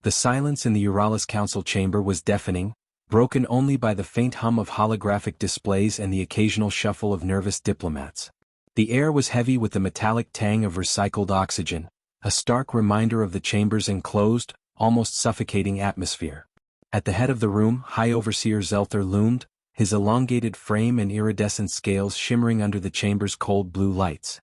The silence in the Euralis Council chamber was deafening, broken only by the faint hum of holographic displays and the occasional shuffle of nervous diplomats. The air was heavy with the metallic tang of recycled oxygen, a stark reminder of the chamber's enclosed, almost suffocating atmosphere. At the head of the room, High Overseer Zelther loomed, his elongated frame and iridescent scales shimmering under the chamber's cold blue lights.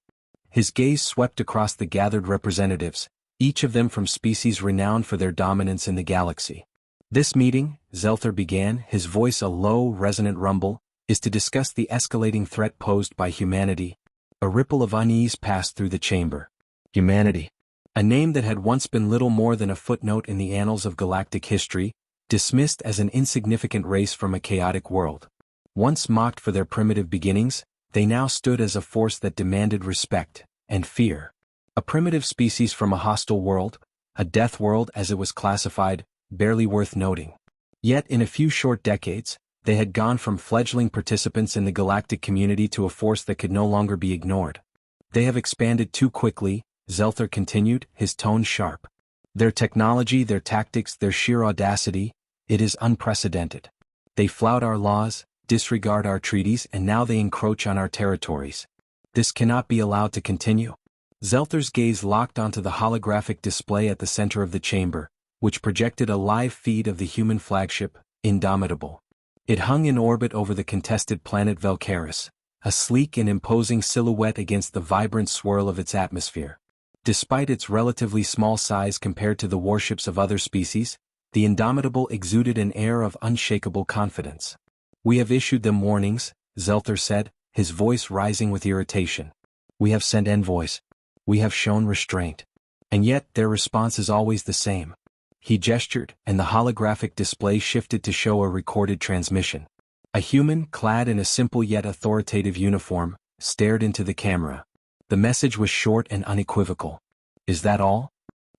His gaze swept across the gathered representatives, each of them from species renowned for their dominance in the galaxy. This meeting, Zelther began, his voice a low, resonant rumble, is to discuss the escalating threat posed by humanity. A ripple of unease passed through the chamber. Humanity. A name that had once been little more than a footnote in the annals of galactic history, dismissed as an insignificant race from a chaotic world. Once mocked for their primitive beginnings, they now stood as a force that demanded respect and fear. A primitive species from a hostile world, a death world as it was classified, barely worth noting. Yet in a few short decades, they had gone from fledgling participants in the galactic community to a force that could no longer be ignored. They have expanded too quickly, Zelther continued, his tone sharp. Their technology, their tactics, their sheer audacity, it is unprecedented. They flout our laws, disregard our treaties, and now they encroach on our territories. This cannot be allowed to continue. Zelther's gaze locked onto the holographic display at the center of the chamber, which projected a live feed of the human flagship, Indomitable. It hung in orbit over the contested planet Velcaris, a sleek and imposing silhouette against the vibrant swirl of its atmosphere. Despite its relatively small size compared to the warships of other species, the Indomitable exuded an air of unshakable confidence. "We have issued them warnings," Zelther said, his voice rising with irritation. "We have sent envoys. We have shown restraint. And yet their response is always the same." He gestured, and the holographic display shifted to show a recorded transmission. A human, clad in a simple yet authoritative uniform, stared into the camera. The message was short and unequivocal. "Is that all?"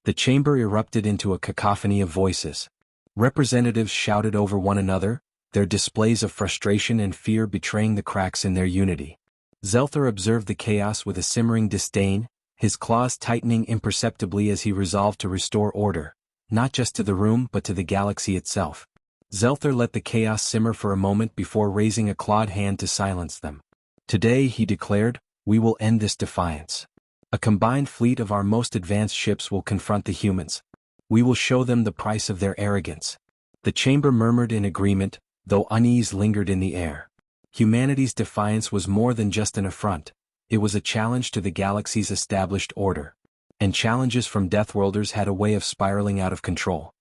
The chamber erupted into a cacophony of voices. Representatives shouted over one another, their displays of frustration and fear betraying the cracks in their unity. Zelther observed the chaos with a simmering disdain, his claws tightening imperceptibly as he resolved to restore order, not just to the room but to the galaxy itself. Zelther let the chaos simmer for a moment before raising a clawed hand to silence them. "Today," he declared, "we will end this defiance. A combined fleet of our most advanced ships will confront the humans. We will show them the price of their arrogance." The chamber murmured in agreement, though unease lingered in the air. Humanity's defiance was more than just an affront, it was a challenge to the galaxy's established order. And challenges from Deathworlders had a way of spiraling out of control.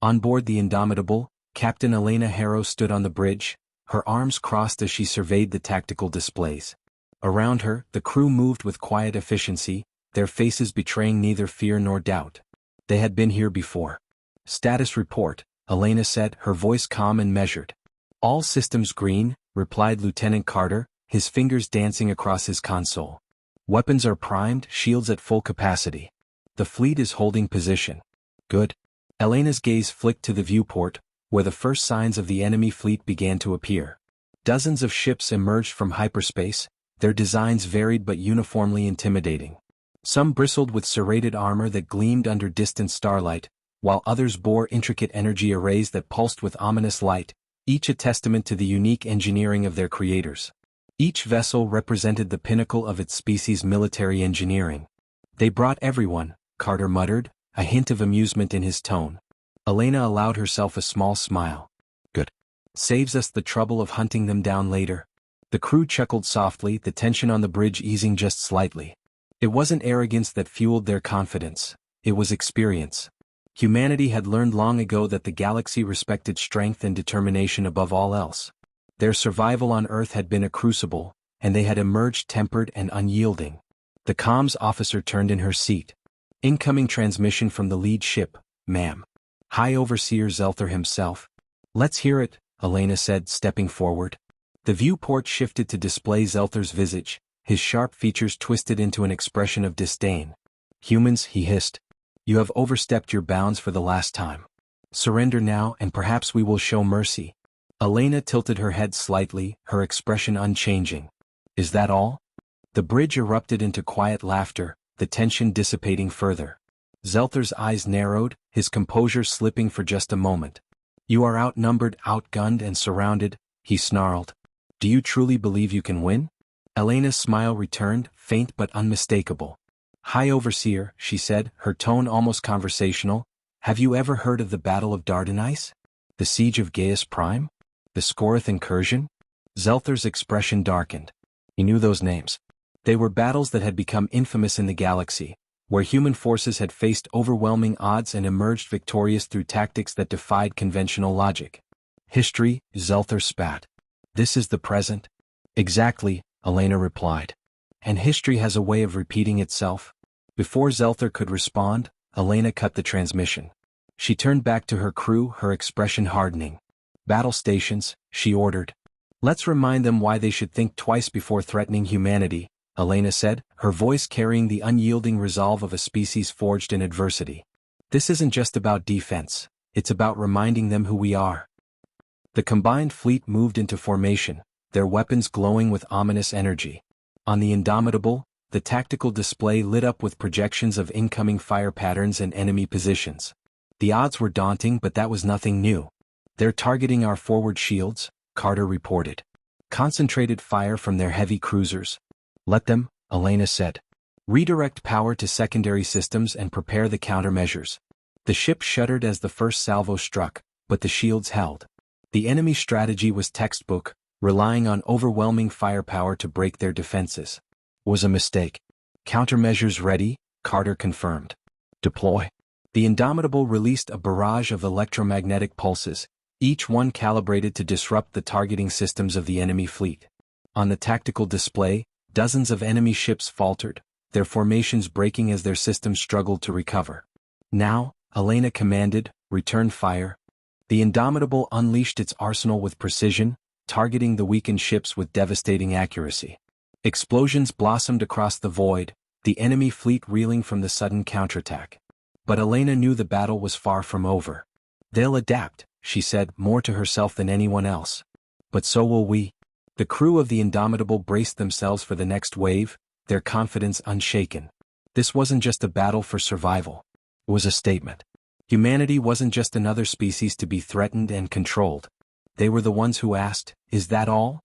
On board the Indomitable, Captain Elena Harrow stood on the bridge, her arms crossed as she surveyed the tactical displays. Around her, the crew moved with quiet efficiency, their faces betraying neither fear nor doubt. They had been here before. "Status report," Elena said, her voice calm and measured. "All systems green," replied Lieutenant Carter, his fingers dancing across his console. "Weapons are primed, shields at full capacity. The fleet is holding position." "Good." Elena's gaze flicked to the viewport, where the first signs of the enemy fleet began to appear. Dozens of ships emerged from hyperspace, their designs varied but uniformly intimidating. Some bristled with serrated armor that gleamed under distant starlight, while others bore intricate energy arrays that pulsed with ominous light, each a testament to the unique engineering of their creators. Each vessel represented the pinnacle of its species' military engineering. "They brought everyone," Carter muttered, a hint of amusement in his tone. Elena allowed herself a small smile. "Good. Saves us the trouble of hunting them down later." The crew chuckled softly, the tension on the bridge easing just slightly. It wasn't arrogance that fueled their confidence, it was experience. Humanity had learned long ago that the galaxy respected strength and determination above all else. Their survival on Earth had been a crucible, and they had emerged tempered and unyielding. The comms officer turned in her seat. "Incoming transmission from the lead ship, ma'am." High Overseer Zelther himself. "Let's hear it," Elena said, stepping forward. The viewport shifted to display Zelther's visage, his sharp features twisted into an expression of disdain. "Humans," he hissed. "You have overstepped your bounds for the last time. Surrender now and perhaps we will show mercy." Elena tilted her head slightly, her expression unchanging. "Is that all?" The bridge erupted into quiet laughter, the tension dissipating further. Zelther's eyes narrowed, his composure slipping for just a moment. You are outnumbered, outgunned and surrounded, he snarled. Do you truly believe you can win? Elena's smile returned, faint but unmistakable. High Overseer, she said, her tone almost conversational, have you ever heard of the Battle of Dardanice? The Siege of Gaius Prime? The Scorath Incursion? Zelther's expression darkened. He knew those names. They were battles that had become infamous in the galaxy, where human forces had faced overwhelming odds and emerged victorious through tactics that defied conventional logic. History, Zelther spat. This is the present? Exactly, Elena replied. And history has a way of repeating itself. Before Zelther could respond, Elena cut the transmission. She turned back to her crew, her expression hardening. Battle stations, she ordered. Let's remind them why they should think twice before threatening humanity, Elena said, her voice carrying the unyielding resolve of a species forged in adversity. This isn't just about defense, it's about reminding them who we are. The combined fleet moved into formation, their weapons glowing with ominous energy. On the Indomitable, the tactical display lit up with projections of incoming fire patterns and enemy positions. The odds were daunting, but that was nothing new. They're targeting our forward shields, Carter reported. Concentrated fire from their heavy cruisers. Let them, Elena said. Redirect power to secondary systems and prepare the countermeasures. The ship shuddered as the first salvo struck, but the shields held. The enemy strategy was textbook, relying on overwhelming firepower to break their defenses. Was a mistake. Countermeasures ready, Carter confirmed. Deploy. The Indomitable released a barrage of electromagnetic pulses, each one calibrated to disrupt the targeting systems of the enemy fleet. On the tactical display, dozens of enemy ships faltered, their formations breaking as their systems struggled to recover. Now, Elena commanded, return fire. The Indomitable unleashed its arsenal with precision, targeting the weakened ships with devastating accuracy. Explosions blossomed across the void, the enemy fleet reeling from the sudden counterattack. But Elena knew the battle was far from over. They'll adapt, she said, more to herself than anyone else. But so will we. The crew of the Indomitable braced themselves for the next wave, their confidence unshaken. This wasn't just a battle for survival. It was a statement. Humanity wasn't just another species to be threatened and controlled. They were the ones who asked, is that all?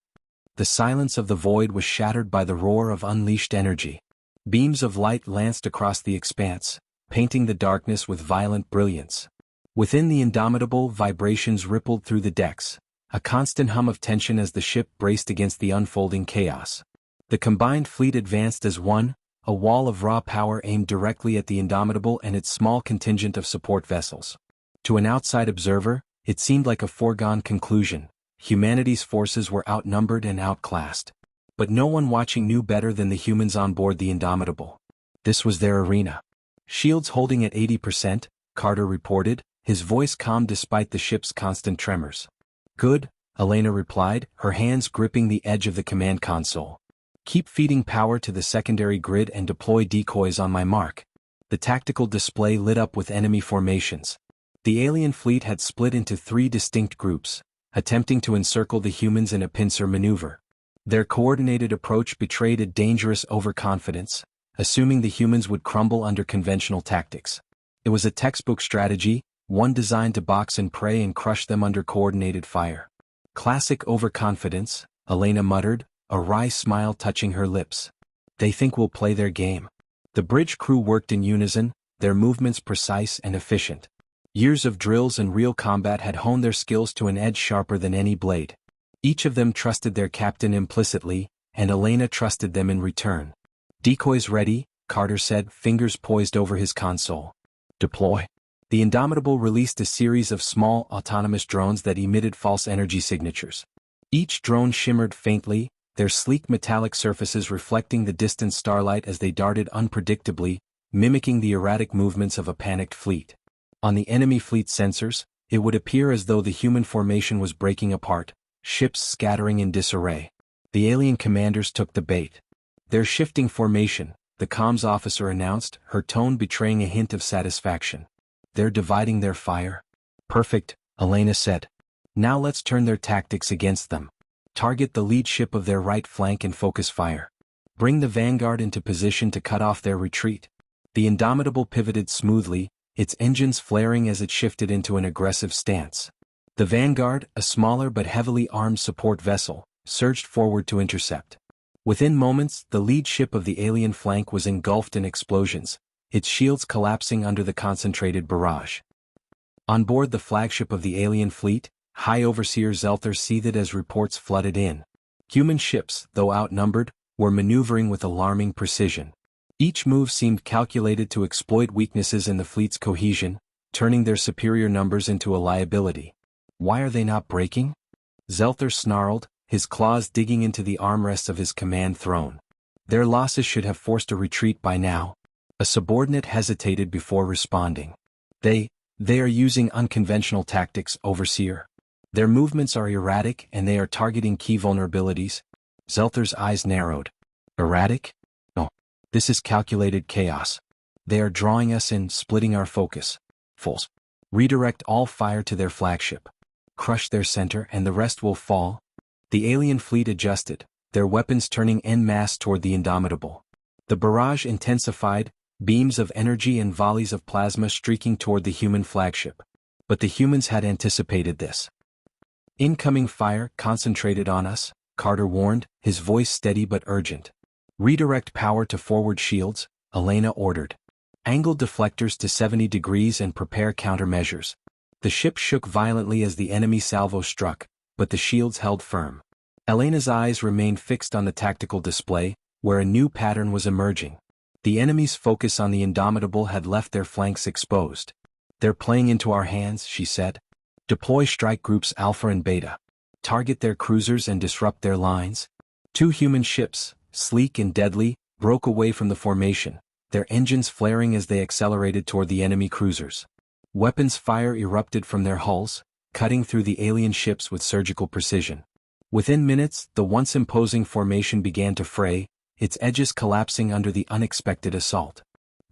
The silence of the void was shattered by the roar of unleashed energy. Beams of light lanced across the expanse, painting the darkness with violent brilliance. Within the Indomitable, vibrations rippled through the decks, a constant hum of tension as the ship braced against the unfolding chaos. The combined fleet advanced as one, a wall of raw power aimed directly at the Indomitable and its small contingent of support vessels. To an outside observer, it seemed like a foregone conclusion. Humanity's forces were outnumbered and outclassed. But no one watching knew better than the humans on board the Indomitable. This was their arena. Shields holding at 80%, Carter reported, his voice calm despite the ship's constant tremors. Good, Elena replied, her hands gripping the edge of the command console. Keep feeding power to the secondary grid and deploy decoys on my mark. The tactical display lit up with enemy formations. The alien fleet had split into 3 distinct groups, attempting to encircle the humans in a pincer maneuver. Their coordinated approach betrayed a dangerous overconfidence, assuming the humans would crumble under conventional tactics. It was a textbook strategy, one designed to box and prey and crush them under coordinated fire. Classic overconfidence, Elena muttered, a wry smile touching her lips. They think we'll play their game. The bridge crew worked in unison, their movements precise and efficient. Years of drills and real combat had honed their skills to an edge sharper than any blade. Each of them trusted their captain implicitly, and Elena trusted them in return. Decoys ready, Carter said, fingers poised over his console. Deploy. The Indomitable released a series of small, autonomous drones that emitted false energy signatures. Each drone shimmered faintly, their sleek metallic surfaces reflecting the distant starlight as they darted unpredictably, mimicking the erratic movements of a panicked fleet. On the enemy fleet's sensors, it would appear as though the human formation was breaking apart, ships scattering in disarray. The alien commanders took the bait. They're shifting formation, the comms officer announced, her tone betraying a hint of satisfaction. They're dividing their fire. Perfect, Elena said. Now let's turn their tactics against them. Target the lead ship of their right flank and focus fire. Bring the vanguard into position to cut off their retreat. The Indomitable pivoted smoothly, its engines flaring as it shifted into an aggressive stance. The Vanguard, a smaller but heavily armed support vessel, surged forward to intercept. Within moments, the lead ship of the alien flank was engulfed in explosions, its shields collapsing under the concentrated barrage. On board the flagship of the alien fleet, High Overseer Zelther seethed as reports flooded in. Human ships, though outnumbered, were maneuvering with alarming precision. Each move seemed calculated to exploit weaknesses in the fleet's cohesion, turning their superior numbers into a liability. Why are they not breaking? Zelther snarled, his claws digging into the armrests of his command throne. Their losses should have forced a retreat by now. A subordinate hesitated before responding. They are using unconventional tactics, Overseer. Their movements are erratic and they are targeting key vulnerabilities. Zelther's eyes narrowed. Erratic? No. This is calculated chaos. They are drawing us in, splitting our focus. Fools. Redirect all fire to their flagship. Crush their center and the rest will fall. The alien fleet adjusted, their weapons turning en masse toward the Indomitable. The barrage intensified, beams of energy and volleys of plasma streaking toward the human flagship. But the humans had anticipated this. Incoming fire concentrated on us, Carter warned, his voice steady but urgent. Redirect power to forward shields, Elena ordered. Angle deflectors to 70 degrees and prepare countermeasures. The ship shook violently as the enemy salvo struck, but the shields held firm. Elena's eyes remained fixed on the tactical display, where a new pattern was emerging. The enemy's focus on the Indomitable had left their flanks exposed. They're playing into our hands, she said. Deploy strike groups Alpha and Beta. Target their cruisers and disrupt their lines. 2 human ships, sleek and deadly, broke away from the formation, their engines flaring as they accelerated toward the enemy cruisers. Weapons fire erupted from their hulls, cutting through the alien ships with surgical precision. Within minutes, the once imposing formation began to fray, its edges collapsing under the unexpected assault.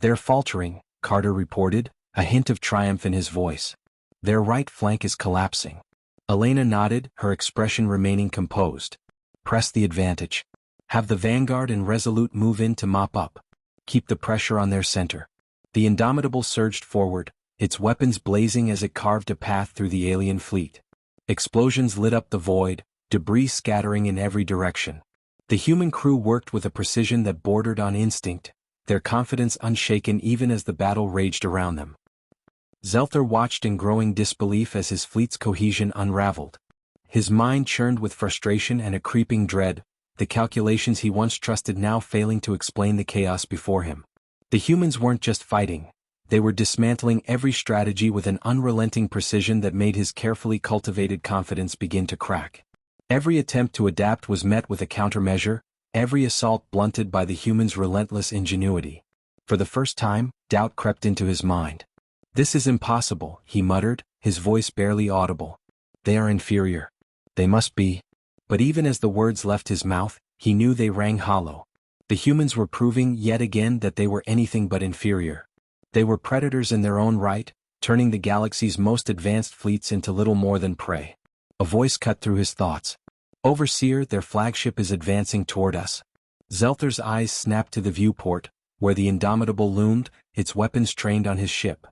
They're faltering, Carter reported, a hint of triumph in his voice. Their right flank is collapsing. Elena nodded, her expression remaining composed. Press the advantage. Have the Vanguard and Resolute move in to mop up. Keep the pressure on their center. The Indomitable surged forward, its weapons blazing as it carved a path through the alien fleet. Explosions lit up the void, debris scattering in every direction. The human crew worked with a precision that bordered on instinct, their confidence unshaken even as the battle raged around them. Zelther watched in growing disbelief as his fleet's cohesion unraveled. His mind churned with frustration and a creeping dread, the calculations he once trusted now failing to explain the chaos before him. The humans weren't just fighting, they were dismantling every strategy with an unrelenting precision that made his carefully cultivated confidence begin to crack. Every attempt to adapt was met with a countermeasure, every assault blunted by the humans' relentless ingenuity. For the first time, doubt crept into his mind. This is impossible, he muttered, his voice barely audible. They are inferior. They must be. But even as the words left his mouth, he knew they rang hollow. The humans were proving yet again that they were anything but inferior. They were predators in their own right, turning the galaxy's most advanced fleets into little more than prey. A voice cut through his thoughts. Overseer, their flagship is advancing toward us. Zelther's eyes snapped to the viewport, where the Indomitable loomed, its weapons trained on his ship.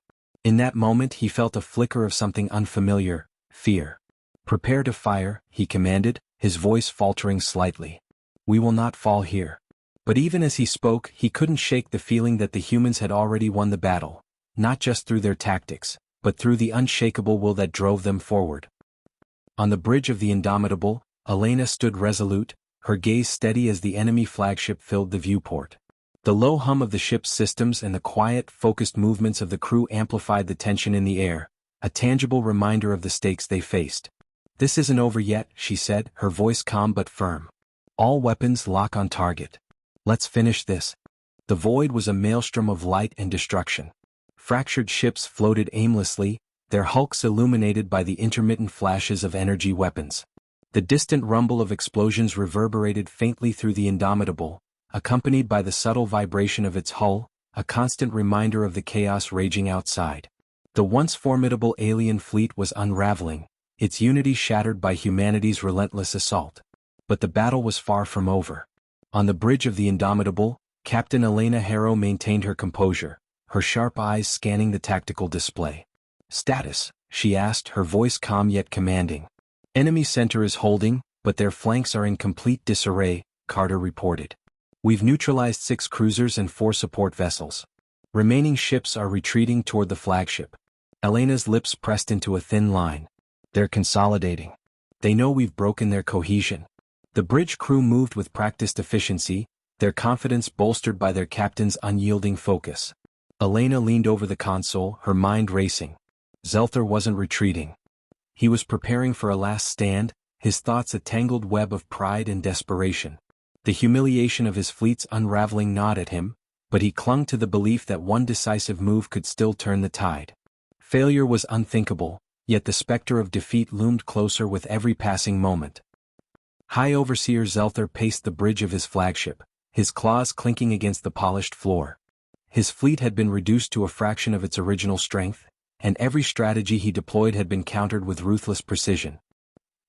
In that moment he felt a flicker of something unfamiliar, fear. Prepare to fire, he commanded, his voice faltering slightly. We will not fall here. But even as he spoke, he couldn't shake the feeling that the humans had already won the battle, not just through their tactics, but through the unshakable will that drove them forward. On the bridge of the Indomitable, Elena stood resolute, her gaze steady as the enemy flagship filled the viewport. The low hum of the ship's systems and the quiet, focused movements of the crew amplified the tension in the air, a tangible reminder of the stakes they faced. This isn't over yet, she said, her voice calm but firm. All weapons lock on target. Let's finish this. The void was a maelstrom of light and destruction. Fractured ships floated aimlessly, their hulks illuminated by the intermittent flashes of energy weapons. The distant rumble of explosions reverberated faintly through the Indomitable, accompanied by the subtle vibration of its hull, a constant reminder of the chaos raging outside. The once formidable alien fleet was unraveling, its unity shattered by humanity's relentless assault. But the battle was far from over. On the bridge of the Indomitable, Captain Elena Harrow maintained her composure, her sharp eyes scanning the tactical display. "Status," she asked, her voice calm yet commanding. "Enemy center is holding, but their flanks are in complete disarray," Carter reported. "We've neutralized 6 cruisers and 4 support vessels. Remaining ships are retreating toward the flagship." Elena's lips pressed into a thin line. "They're consolidating. They know we've broken their cohesion." The bridge crew moved with practiced efficiency, their confidence bolstered by their captain's unyielding focus. Elena leaned over the console, her mind racing. Zelther wasn't retreating. He was preparing for a last stand, his thoughts a tangled web of pride and desperation. The humiliation of his fleet's unraveling gnawed at him, but he clung to the belief that one decisive move could still turn the tide. Failure was unthinkable, yet the specter of defeat loomed closer with every passing moment. High Overseer Zelther paced the bridge of his flagship, his claws clinking against the polished floor. His fleet had been reduced to a fraction of its original strength, and every strategy he deployed had been countered with ruthless precision.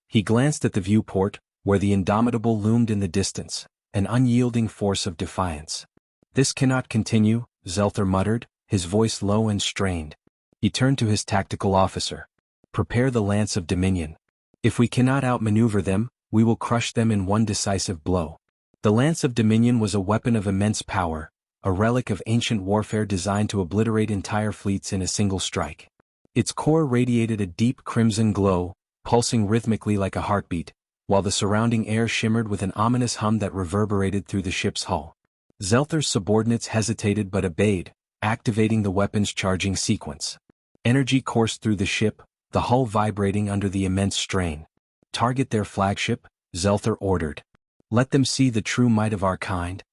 He glanced at the viewport, where the Indomitable loomed in the distance, an unyielding force of defiance. "This cannot continue," Zelther muttered, his voice low and strained. He turned to his tactical officer. "Prepare the Lance of Dominion. If we cannot outmaneuver them, we will crush them in one decisive blow." The Lance of Dominion was a weapon of immense power, a relic of ancient warfare designed to obliterate entire fleets in a single strike. Its core radiated a deep crimson glow, pulsing rhythmically like a heartbeat, while the surrounding air shimmered with an ominous hum that reverberated through the ship's hull. Zelther's subordinates hesitated but obeyed, activating the weapon's charging sequence. Energy coursed through the ship, the hull vibrating under the immense strain. "Target their flagship," Zelther ordered. "Let them see the true might of our kind."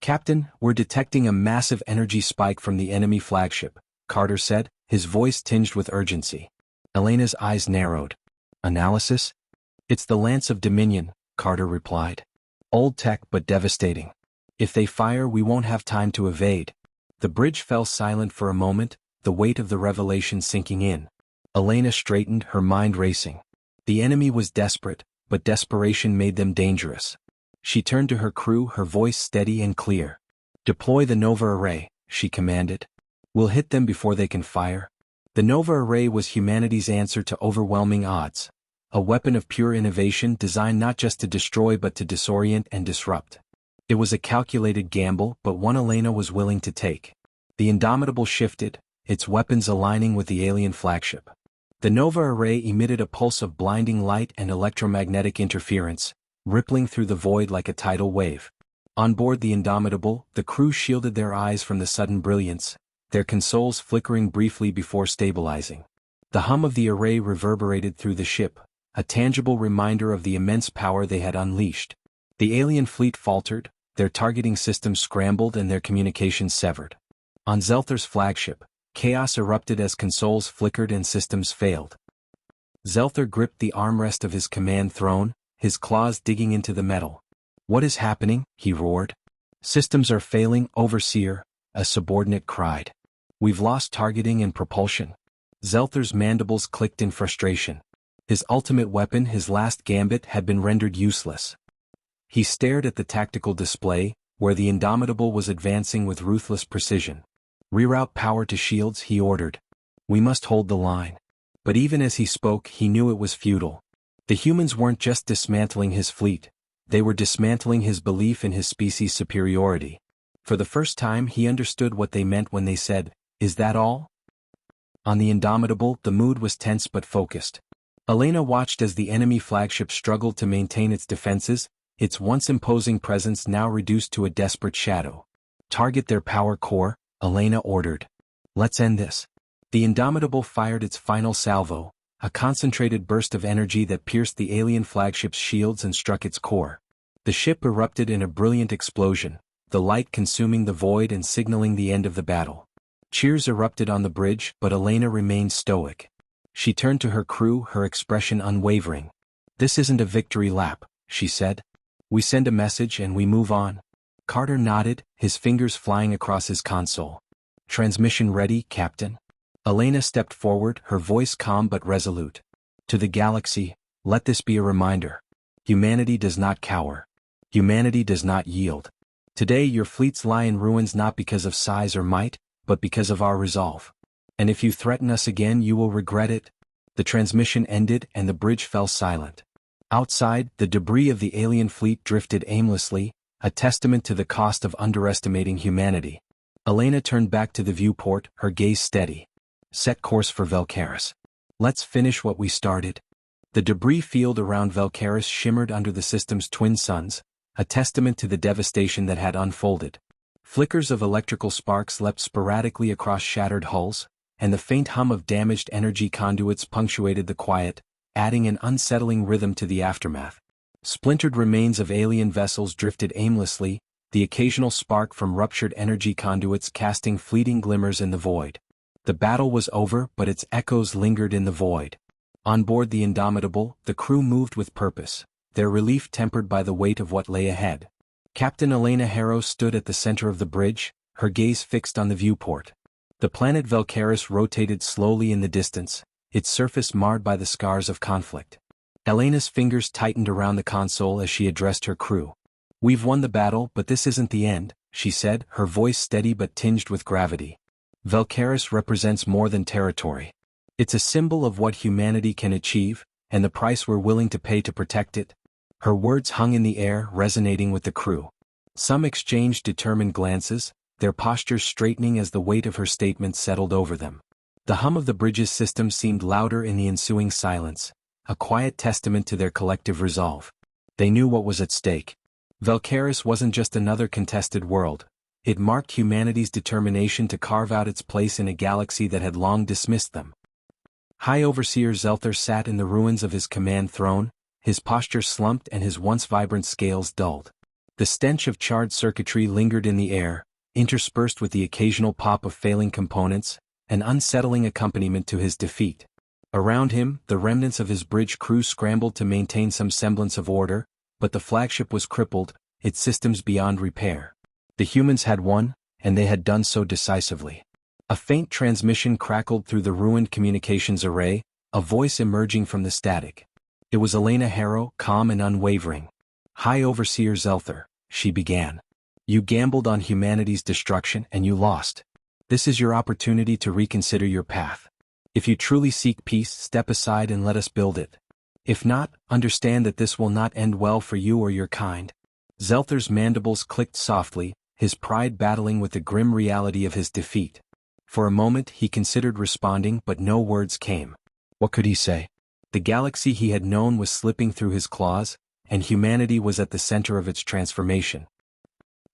"Captain, we're detecting a massive energy spike from the enemy flagship," Carter said, his voice tinged with urgency. Elena's eyes narrowed. "Analysis?" "It's the Lance of Dominion," Carter replied. "Old tech but devastating. If they fire, we won't have time to evade." The bridge fell silent for a moment, the weight of the revelation sinking in. Elena straightened, her mind racing. The enemy was desperate, but desperation made them dangerous. She turned to her crew, her voice steady and clear. "Deploy the Nova Array," she commanded. "We'll hit them before they can fire." The Nova Array was humanity's answer to overwhelming odds. A weapon of pure innovation designed not just to destroy but to disorient and disrupt. It was a calculated gamble, but one Elena was willing to take. The Indomitable shifted, its weapons aligning with the alien flagship. The Nova Array emitted a pulse of blinding light and electromagnetic interference, rippling through the void like a tidal wave. On board the Indomitable, the crew shielded their eyes from the sudden brilliance, their consoles flickering briefly before stabilizing. The hum of the array reverberated through the ship, a tangible reminder of the immense power they had unleashed. The alien fleet faltered, their targeting systems scrambled and their communications severed. On Zelther's flagship, chaos erupted as consoles flickered and systems failed. Zelther gripped the armrest of his command throne, his claws digging into the metal. "What is happening?" he roared. "Systems are failing, Overseer," a subordinate cried. "We've lost targeting and propulsion." Zelther's mandibles clicked in frustration. His ultimate weapon, his last gambit, had been rendered useless. He stared at the tactical display, where the Indomitable was advancing with ruthless precision. "Reroute power to shields," he ordered. "We must hold the line." But even as he spoke, he knew it was futile. The humans weren't just dismantling his fleet, they were dismantling his belief in his species' superiority. For the first time he understood what they meant when they said, "Is that all?" On the Indomitable, the mood was tense but focused. Elena watched as the enemy flagship struggled to maintain its defenses, its once imposing presence now reduced to a desperate shadow. "Target their power core," Elena ordered. "Let's end this." The Indomitable fired its final salvo, a concentrated burst of energy that pierced the alien flagship's shields and struck its core. The ship erupted in a brilliant explosion, the light consuming the void and signaling the end of the battle. Cheers erupted on the bridge, but Elena remained stoic. She turned to her crew, her expression unwavering. "This isn't a victory lap," she said. "We send a message and we move on." Carter nodded, his fingers flying across his console. "Transmission ready, Captain." Elena stepped forward, her voice calm but resolute. "To the galaxy, let this be a reminder. Humanity does not cower. Humanity does not yield. Today your fleets lie in ruins not because of size or might, but because of our resolve. And if you threaten us again, you will regret it. The transmission ended and the bridge fell silent. Outside, the debris of the alien fleet drifted aimlessly, a testament to the cost of underestimating humanity. Elena turned back to the viewport, her gaze steady. Set course for Valkaris. Let's finish what we started. The debris field around Valkaris shimmered under the system's twin suns, a testament to the devastation that had unfolded. Flickers of electrical sparks leapt sporadically across shattered hulls, and the faint hum of damaged energy conduits punctuated the quiet, adding an unsettling rhythm to the aftermath. Splintered remains of alien vessels drifted aimlessly, the occasional spark from ruptured energy conduits casting fleeting glimmers in the void. The battle was over, but its echoes lingered in the void. On board the Indomitable, the crew moved with purpose, their relief tempered by the weight of what lay ahead. Captain Elena Harrow stood at the center of the bridge, her gaze fixed on the viewport. The planet Valkaris rotated slowly in the distance, its surface marred by the scars of conflict. Elena's fingers tightened around the console as she addressed her crew. "We've won the battle, but this isn't the end," she said, her voice steady but tinged with gravity. "Valkaris represents more than territory. It's a symbol of what humanity can achieve, and the price we're willing to pay to protect it." Her words hung in the air, resonating with the crew. Some exchanged determined glances, their postures straightening as the weight of her statement settled over them. The hum of the bridge's system seemed louder in the ensuing silence, a quiet testament to their collective resolve. They knew what was at stake. Valkaris wasn't just another contested world. It marked humanity's determination to carve out its place in a galaxy that had long dismissed them. High Overseer Zelther sat in the ruins of his command throne, his posture slumped and his once vibrant scales dulled. The stench of charred circuitry lingered in the air, interspersed with the occasional pop of failing components, an unsettling accompaniment to his defeat. Around him, the remnants of his bridge crew scrambled to maintain some semblance of order, but the flagship was crippled, its systems beyond repair. The humans had won, and they had done so decisively. A faint transmission crackled through the ruined communications array, a voice emerging from the static. It was Elena Harrow, calm and unwavering. "High Overseer Zelther," she began. "You gambled on humanity's destruction and you lost. This is your opportunity to reconsider your path. If you truly seek peace, step aside and let us build it. If not, understand that this will not end well for you or your kind." Zelther's mandibles clicked softly, his pride battling with the grim reality of his defeat. For a moment he considered responding, but no words came. What could he say? The galaxy he had known was slipping through his claws, and humanity was at the center of its transformation.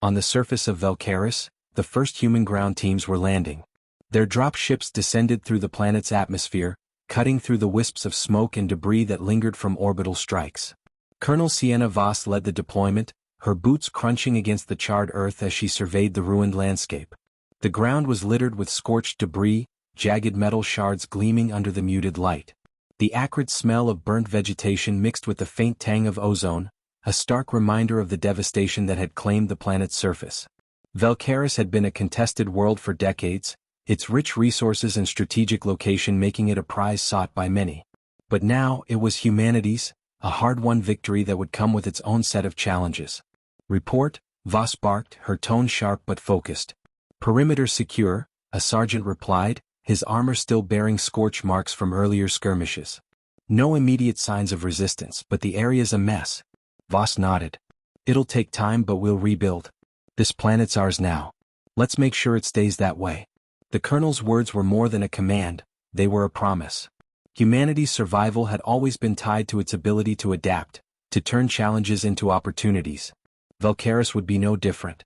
On the surface of Valkaris, the first human ground teams were landing. Their drop ships descended through the planet's atmosphere, cutting through the wisps of smoke and debris that lingered from orbital strikes. Colonel Sienna Voss led the deployment, her boots crunching against the charred earth as she surveyed the ruined landscape. The ground was littered with scorched debris, jagged metal shards gleaming under the muted light. The acrid smell of burnt vegetation mixed with the faint tang of ozone, a stark reminder of the devastation that had claimed the planet's surface. Valkaris had been a contested world for decades, its rich resources and strategic location making it a prize sought by many. But now it was humanity's, a hard-won victory that would come with its own set of challenges. "Report," Voss barked, her tone sharp but focused. "Perimeter secure," a sergeant replied, his armor still bearing scorch marks from earlier skirmishes. "No immediate signs of resistance, but the area's a mess." Voss nodded. "It'll take time, but we'll rebuild. This planet's ours now. Let's make sure it stays that way." The colonel's words were more than a command, they were a promise. Humanity's survival had always been tied to its ability to adapt, to turn challenges into opportunities. Valkaris would be no different.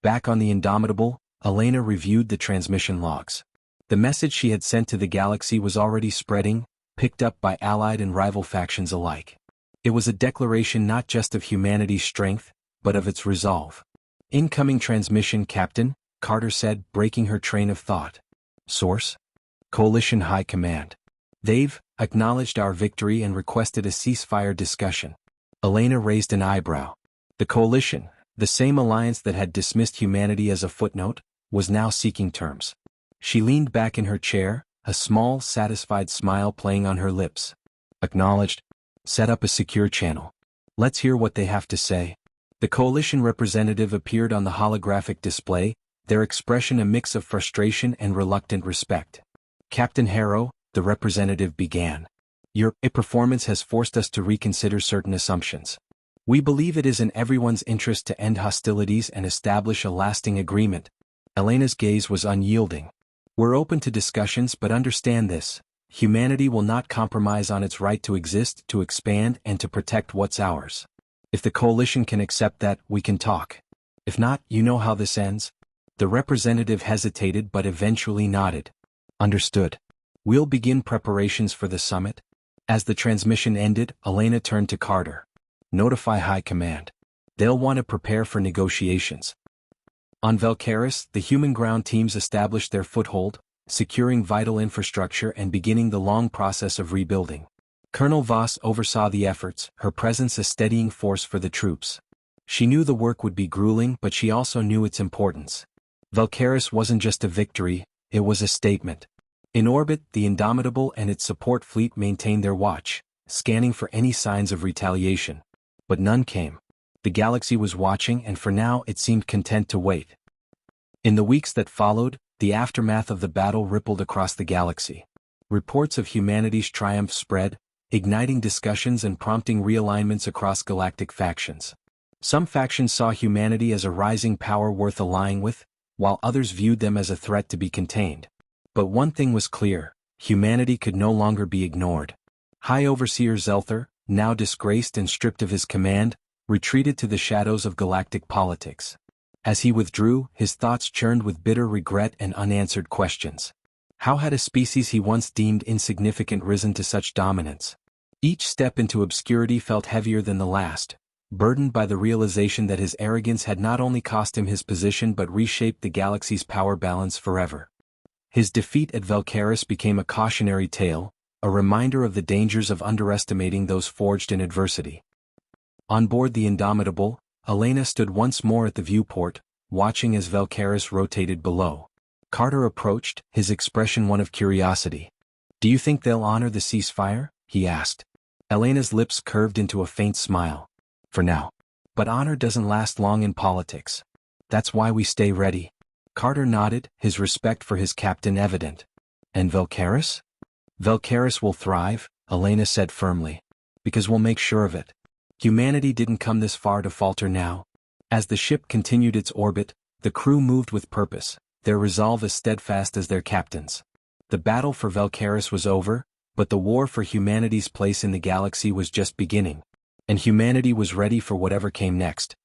Back on the Indomitable, Elena reviewed the transmission logs. The message she had sent to the galaxy was already spreading, picked up by allied and rival factions alike. It was a declaration not just of humanity's strength, but of its resolve. "Incoming transmission, Captain," Carter said, breaking her train of thought. "Source?" "Coalition High Command. They've acknowledged our victory and requested a ceasefire discussion." Elena raised an eyebrow. The Coalition, the same alliance that had dismissed humanity as a footnote, was now seeking terms. She leaned back in her chair, a small, satisfied smile playing on her lips. "Acknowledged. Set up a secure channel. Let's hear what they have to say." The Coalition representative appeared on the holographic display, their expression a mix of frustration and reluctant respect. "Captain Harrow," the representative began, "your performance has forced us to reconsider certain assumptions. We believe it is in everyone's interest to end hostilities and establish a lasting agreement." Elena's gaze was unyielding. "We're open to discussions, but understand this. Humanity will not compromise on its right to exist, to expand, and to protect what's ours. If the coalition can accept that, we can talk. If not, you know how this ends." The representative hesitated but eventually nodded. "Understood. We'll begin preparations for the summit." As the transmission ended, Elena turned to Carter. "Notify High Command. They'll want to prepare for negotiations." On Valkaris, the human ground teams established their foothold, securing vital infrastructure and beginning the long process of rebuilding. Colonel Voss oversaw the efforts, her presence a steadying force for the troops. She knew the work would be grueling, but she also knew its importance. Valkaris wasn't just a victory, it was a statement. In orbit, the Indomitable and its support fleet maintained their watch, scanning for any signs of retaliation. But none came. The galaxy was watching, and for now it seemed content to wait. In the weeks that followed, the aftermath of the battle rippled across the galaxy. Reports of humanity's triumph spread, igniting discussions and prompting realignments across galactic factions. Some factions saw humanity as a rising power worth allying with, while others viewed them as a threat to be contained. But one thing was clear: humanity could no longer be ignored. High Overseer Zelther, now disgraced and stripped of his command, retreated to the shadows of galactic politics. As he withdrew, his thoughts churned with bitter regret and unanswered questions. How had a species he once deemed insignificant risen to such dominance? Each step into obscurity felt heavier than the last, burdened by the realization that his arrogance had not only cost him his position but reshaped the galaxy's power balance forever. His defeat at Valkaris became a cautionary tale, a reminder of the dangers of underestimating those forged in adversity. On board the Indomitable, Elena stood once more at the viewport, watching as Valkaris rotated below. Carter approached, his expression one of curiosity. "Do you think they'll honor the ceasefire?" he asked. Elena's lips curved into a faint smile. "For now. But honor doesn't last long in politics. That's why we stay ready." Carter nodded, his respect for his captain evident. "And Valkaris?" "Valkaris will thrive," Elena said firmly. "Because we'll make sure of it. Humanity didn't come this far to falter now." As the ship continued its orbit, the crew moved with purpose, their resolve as steadfast as their captain's. The battle for Valkaris was over, but the war for humanity's place in the galaxy was just beginning. And humanity was ready for whatever came next.